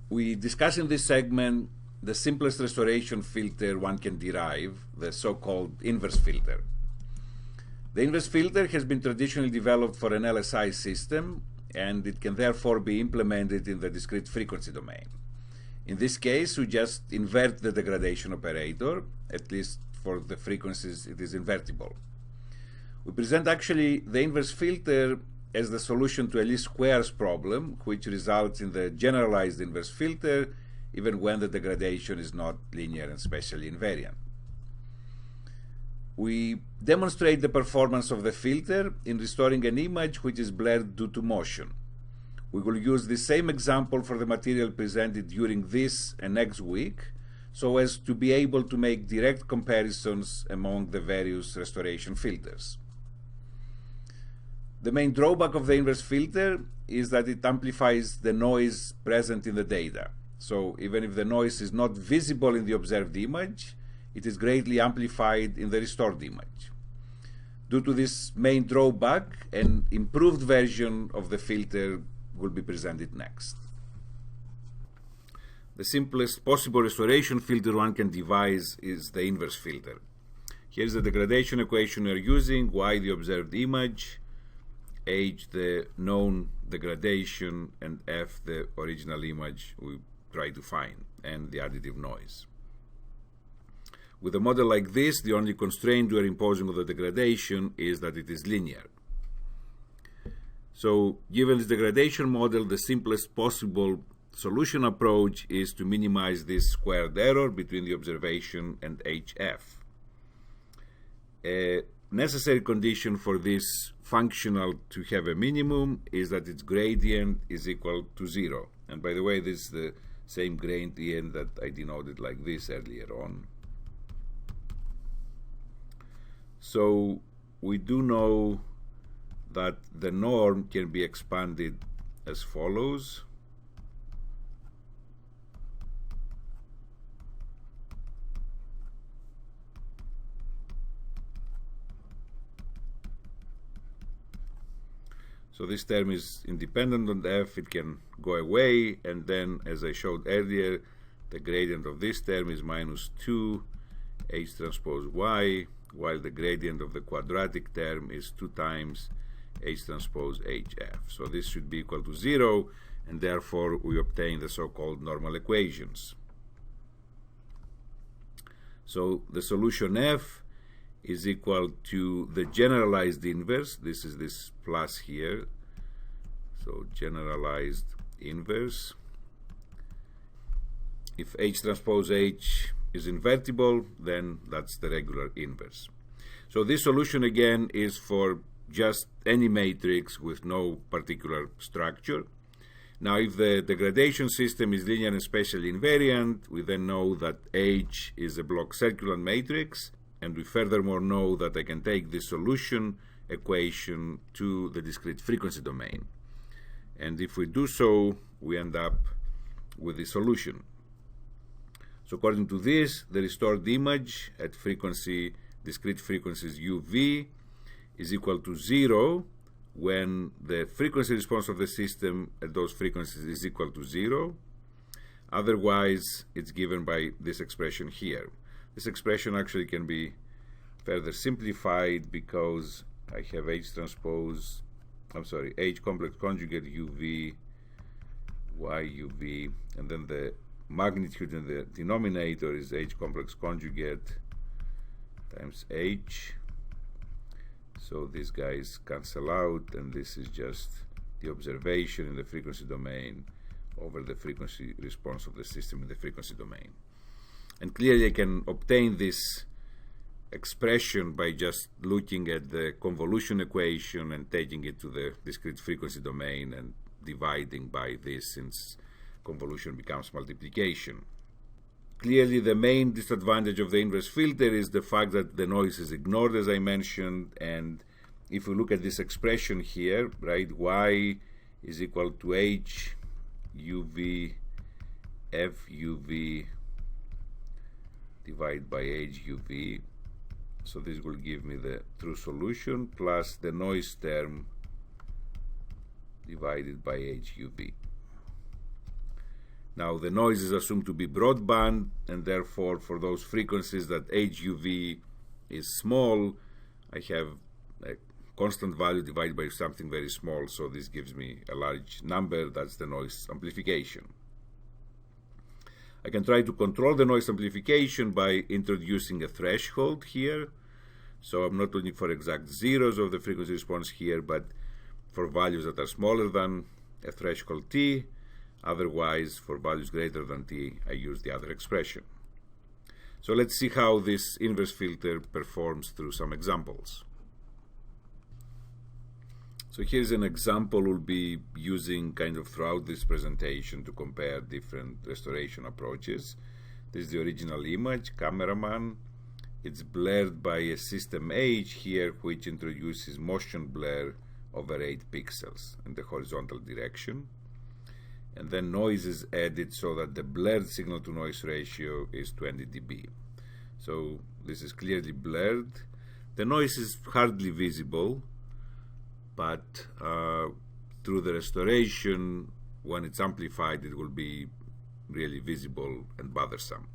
We discuss in this segment the simplest restoration filter one can derive, the so-called inverse filter. The inverse filter has been traditionally developed for an LSI system, and it can therefore be implemented in the discrete frequency domain. In this case, we just invert the degradation operator, at least for the frequencies it is invertible. We present actually the inverse filter as the solution to a least squares problem, which results in the generalized inverse filter even when the degradation is not linear and spatially invariant. We demonstrate the performance of the filter in restoring an image which is blurred due to motion. We will use the same example for the material presented during this and next week, so as to be able to make direct comparisons among the various restoration filters. The main drawback of the inverse filter is that it amplifies the noise present in the data. So even if the noise is not visible in the observed image, it is greatly amplified in the restored image. Due to this main drawback, an improved version of the filter will be presented next. The simplest possible restoration filter one can devise is the inverse filter. Here's the degradation equation we are using: y the observed image, h the known degradation, and f the original image we try to find, and the additive noise. With a model like this, the only constraint we are imposing on the degradation is that it is linear. So, given this degradation model, the simplest possible solution approach is to minimize this squared error between the observation and HF. A necessary condition for this functional to have a minimum is that its gradient is equal to 0. And by the way, this is the same gradient that I denoted like this earlier on. So we do know that the norm can be expanded as follows. So this term is independent on f, it can go away, and then, as I showed earlier, the gradient of this term is minus 2 h transpose y, while the gradient of the quadratic term is 2 times h transpose hf. So this should be equal to 0, and therefore we obtain the so-called normal equations. So the solution f is equal to the generalized inverse. This is this plus here. So generalized inverse. If h transpose h is invertible, then that's the regular inverse. So this solution again is for just any matrix with no particular structure. Now, if the degradation system is linear and spatially invariant, we then know that H is a block circular matrix, and we furthermore know that I can take this solution equation to the discrete frequency domain. And if we do so, we end up with the solution. So according to this, the restored image at discrete frequencies uv is equal to 0 when the frequency response of the system at those frequencies is equal to 0. Otherwise, it's given by this expression here. This expression actually can be further simplified because I have H complex conjugate uv, y uv, and then the magnitude in the denominator is H complex conjugate times H. So these guys cancel out, and this is just the observation in the frequency domain over the frequency response of the system in the frequency domain. And clearly I can obtain this expression by just looking at the convolution equation and taking it to the discrete frequency domain and dividing by this, since convolution becomes multiplication. Clearly, the main disadvantage of the inverse filter is the fact that the noise is ignored, as I mentioned, and if we look at this expression here, right, y is equal to h uv f uv divided by h uv, so this will give me the true solution plus the noise term divided by h uv. Now the noise is assumed to be broadband, and therefore for those frequencies that HUV is small, I have a constant value divided by something very small, so this gives me a large number. That's the noise amplification. I can try to control the noise amplification by introducing a threshold here. So I'm not looking for exact zeros of the frequency response here, but for values that are smaller than a threshold t. Otherwise, for values greater than t, I use the other expression. So let's see how this inverse filter performs through some examples. So here's an example we'll be using kind of throughout this presentation to compare different restoration approaches. This is the original image, cameraman. It's blurred by a system H here, which introduces motion blur over 8 pixels in the horizontal direction. And then noise is added so that the blurred signal to noise ratio is 20 dB. So this is clearly blurred. The noise is hardly visible, but through the restoration, when it's amplified, it will be really visible and bothersome.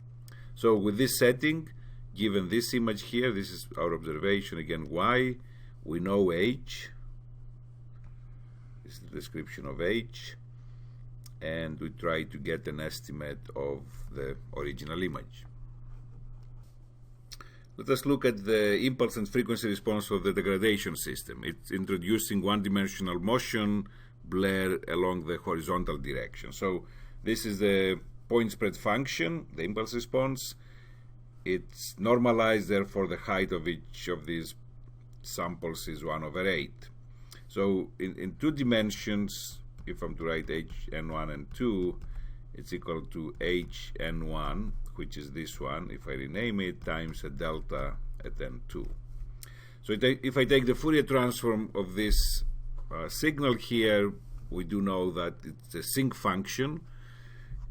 So with this setting, given this image here, this is our observation, again Y, we know H, this is the description of H, and we try to get an estimate of the original image. Let us look at the impulse and frequency response of the degradation system. It's introducing one-dimensional motion blur along the horizontal direction. So this is the point spread function, the impulse response. It's normalized, therefore the height of each of these samples is 1/8. So in 2 dimensions, if I'm to write hn1 and 2, it's equal to hn1, which is this one, if I rename it, times a delta at n2. So if I take the Fourier transform of this signal here, we do know that it's a sinc function,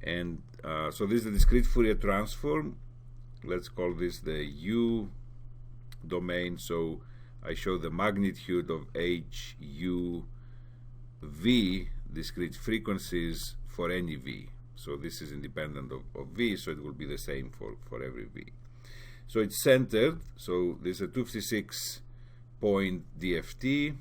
and so this is the discrete Fourier transform. Let's call this the U domain. So I show the magnitude of H, U, V, discrete frequencies for any V. So this is independent of V, so it will be the same for every V. So it's centered, so this is a 256 point DFT.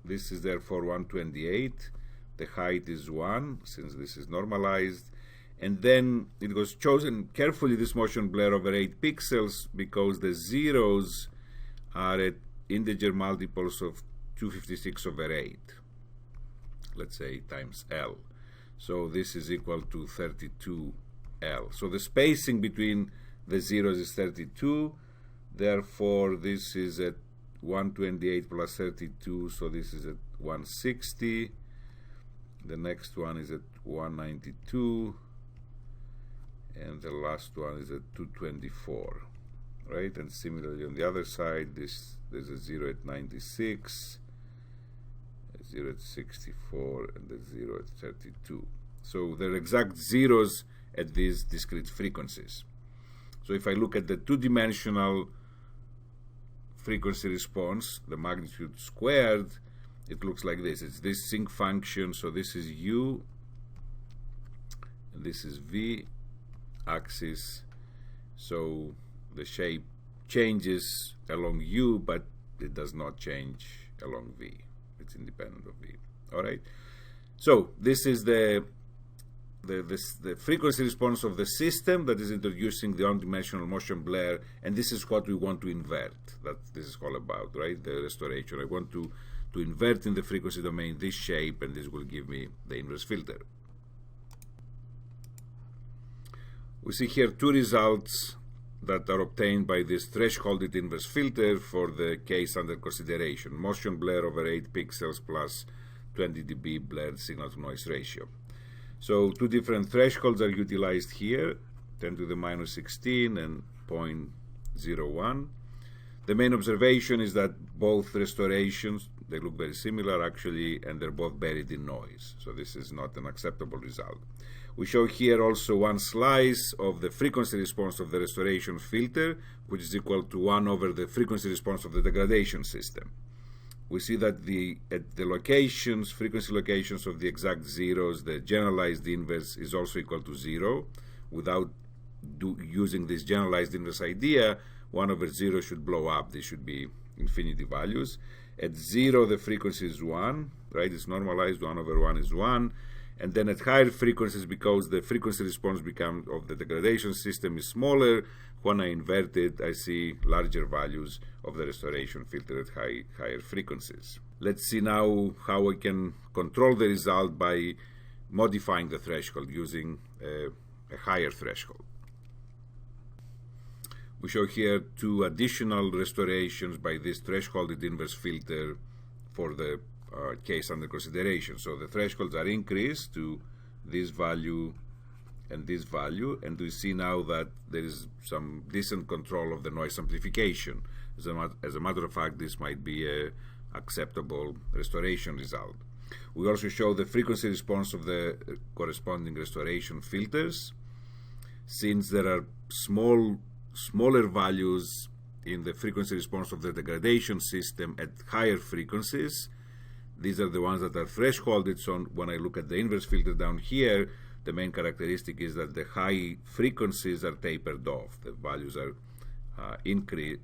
This is therefore 128. The height is 1, since this is normalized. And then it was chosen carefully, this motion blur over 8 pixels, because the zeros are at integer multiples of 256/8. Let's say times L. So this is equal to 32L. So the spacing between the zeros is 32. Therefore, this is at 128 plus 32. So this is at 160. The next one is at 192. And the last one is at 224. Right? And similarly on the other side, there's a 0 at 96. 0 at 64 and the 0 at 32. So they're exact zeros at these discrete frequencies. So if I look at the 2-dimensional frequency response, the magnitude squared, it looks like this. It's this sinc function, so this is U, and this is V axis. So the shape changes along U, but it does not change along V. It's independent of V. All right. So this is the frequency response of the system that is introducing the one-dimensional motion blur, and this is what we want to invert. That this is all about, right? The restoration. I want to invert in the frequency domain this shape, and this will give me the inverse filter. We see here 2 results that are obtained by this thresholded inverse filter for the case under consideration. Motion blur over 8 pixels plus 20 dB blurred signal to noise ratio. So 2 different thresholds are utilized here, 10 to the minus 16 and 0.01. The main observation is that both restorations, they look very similar actually, and they're both buried in noise. So this is not an acceptable result. We show here also one slice of the frequency response of the restoration filter, which is equal to 1 over the frequency response of the degradation system. we see that at the locations, frequency locations of the exact zeros, the generalized inverse is also equal to 0. Without using this generalized inverse idea, 1 over 0 should blow up. This should be infinity values. At 0, the frequency is 1, right? It's normalized. 1 over 1 is 1. And then at higher frequencies, because the frequency response of the degradation system is smaller, when I invert it, I see larger values of the restoration filter at higher frequencies. Let's see now how I can control the result by modifying the threshold using a higher threshold. We show here 2 additional restorations by this thresholded inverse filter for the case under consideration. So the thresholds are increased to this value and this value, and we see now that there is some decent control of the noise amplification. As a matter of fact, this might be an acceptable restoration result. We also show the frequency response of the corresponding restoration filters. Since there are smaller values in the frequency response of the degradation system at higher frequencies, these are the ones that are thresholded. So when I look at the inverse filter down here, the main characteristic is that the high frequencies are tapered off. The values are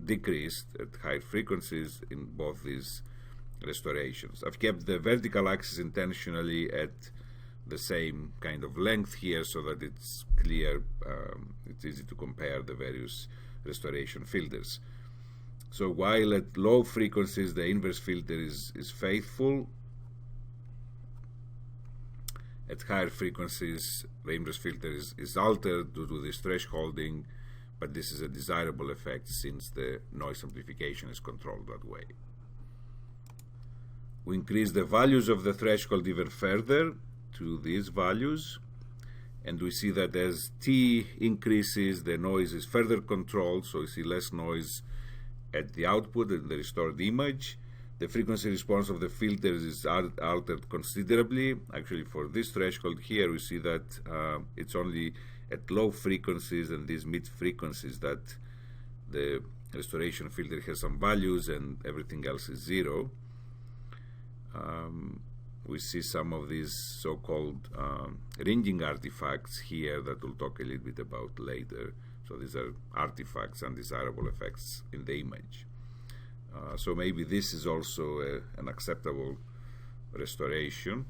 decreased at high frequencies in both these restorations. I've kept the vertical axis intentionally at the same kind of length here so that it's clear, it's easy to compare the various restoration filters. So while at low frequencies the inverse filter is faithful, at higher frequencies the inverse filter is altered due to this thresholding, but this is a desirable effect since the noise amplification is controlled that way. We increase the values of the threshold even further to these values, and we see that as T increases, the noise is further controlled, so we see less noise at the output in the restored image. The frequency response of the filters is altered considerably. Actually, for this threshold here, we see that it's only at low frequencies and these mid frequencies that the restoration filter has some values and everything else is 0. We see some of these so-called ringing artifacts here that we'll talk a little bit about later. So these are artifacts, undesirable effects in the image. So maybe this is also an acceptable restoration.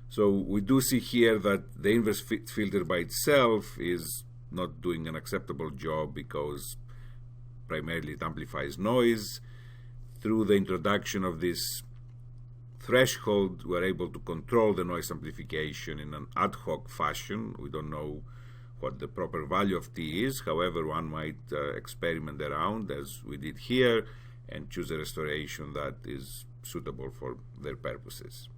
So we do see here that the inverse filter by itself is not doing an acceptable job because primarily it amplifies noise. Through the introduction of this threshold, we're able to control the noise amplification in an ad hoc fashion. We don't know what the proper value of T is. However, one might experiment around, as we did here, and choose a restoration that is suitable for their purposes.